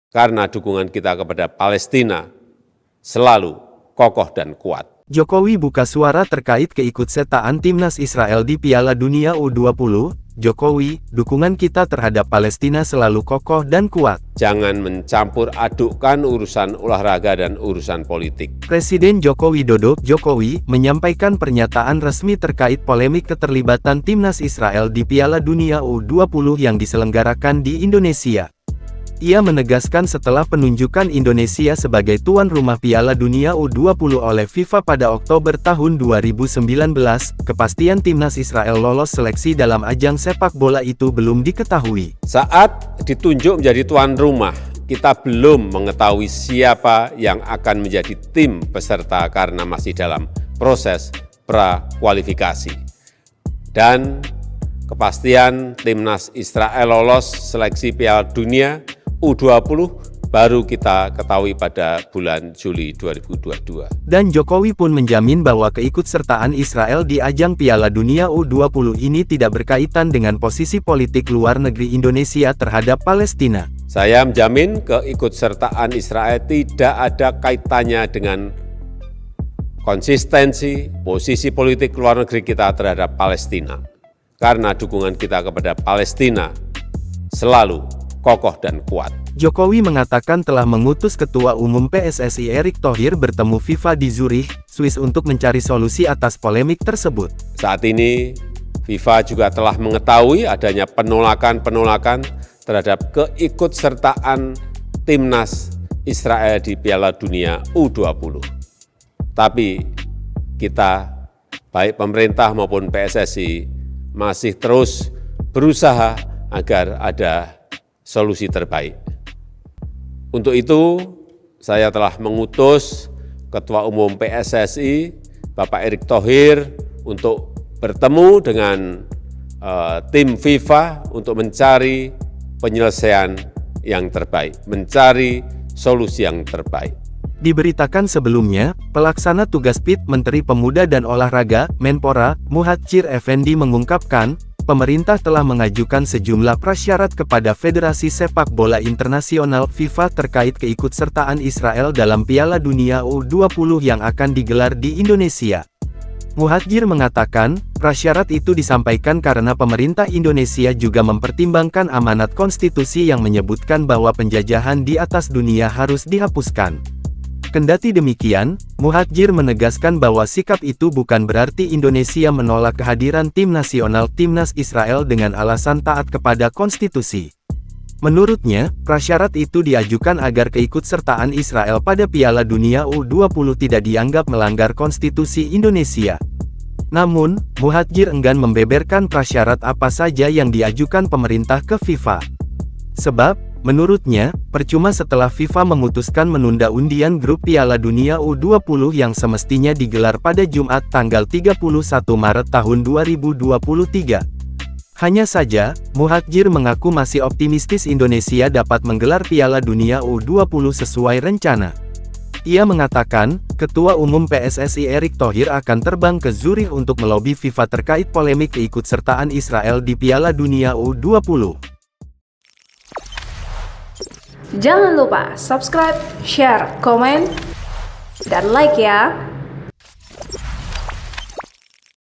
karena dukungan kita kepada Palestina selalu kokoh dan kuat. Jokowi buka suara terkait keikutsertaan timnas Israel di Piala Dunia U20. Jokowi, dukungan kita terhadap Palestina selalu kokoh dan kuat. Jangan mencampur adukkan urusan olahraga dan urusan politik. Presiden Joko Widodo, Jokowi, menyampaikan pernyataan resmi terkait polemik keterlibatan timnas Israel di Piala Dunia U20 yang diselenggarakan di Indonesia. Ia menegaskan setelah penunjukan Indonesia sebagai tuan rumah Piala Dunia U20 oleh FIFA pada Oktober tahun 2019, kepastian timnas Israel lolos seleksi dalam ajang sepak bola itu belum diketahui. Saat ditunjuk menjadi tuan rumah, kita belum mengetahui siapa yang akan menjadi tim peserta karena masih dalam proses pra-kualifikasi. Dan kepastian timnas Israel lolos seleksi Piala Dunia U20 baru kita ketahui pada bulan Juli 2022. Dan Jokowi pun menjamin bahwa keikutsertaan Israel di ajang Piala Dunia U20 ini tidak berkaitan dengan posisi politik luar negeri Indonesia terhadap Palestina. Saya menjamin keikutsertaan Israel tidak ada kaitannya dengan konsistensi posisi politik luar negeri kita terhadap Palestina. Karena dukungan kita kepada Palestina selalu kokoh dan kuat. Jokowi mengatakan telah mengutus Ketua Umum PSSI Erick Thohir bertemu FIFA di Zurich, Swiss untuk mencari solusi atas polemik tersebut. Saat ini, FIFA juga telah mengetahui adanya penolakan-penolakan terhadap keikutsertaan timnas Israel di Piala Dunia U20. Tapi kita, baik pemerintah maupun PSSI, masih terus berusaha agar ada solusi terbaik. Untuk itu, saya telah mengutus Ketua Umum PSSI, Bapak Erick Thohir, untuk bertemu dengan tim FIFA untuk mencari penyelesaian yang terbaik, mencari solusi yang terbaik. Diberitakan sebelumnya, pelaksana tugas PIT Menteri Pemuda dan Olahraga, Menpora, Muhadjir Effendi mengungkapkan, pemerintah telah mengajukan sejumlah prasyarat kepada Federasi Sepak Bola Internasional FIFA terkait keikutsertaan Israel dalam Piala Dunia U20 yang akan digelar di Indonesia. Muhadjir mengatakan, prasyarat itu disampaikan karena pemerintah Indonesia juga mempertimbangkan amanat konstitusi yang menyebutkan bahwa penjajahan di atas dunia harus dihapuskan. Kendati demikian, Muhadjir menegaskan bahwa sikap itu bukan berarti Indonesia menolak kehadiran tim nasional timnas Israel dengan alasan taat kepada konstitusi. Menurutnya, prasyarat itu diajukan agar keikutsertaan Israel pada Piala Dunia U20 tidak dianggap melanggar konstitusi Indonesia. Namun, Muhadjir enggan membeberkan prasyarat apa saja yang diajukan pemerintah ke FIFA. Sebab, menurutnya, percuma setelah FIFA memutuskan menunda undian grup Piala Dunia U20 yang semestinya digelar pada Jumat tanggal 31 Maret tahun 2023. Hanya saja, Muhadjir mengaku masih optimistis Indonesia dapat menggelar Piala Dunia U20 sesuai rencana. Ia mengatakan, Ketua Umum PSSI Erick Thohir akan terbang ke Zurich untuk melobi FIFA terkait polemik keikutsertaan Israel di Piala Dunia U20. Jangan lupa subscribe, share, komen, dan like ya!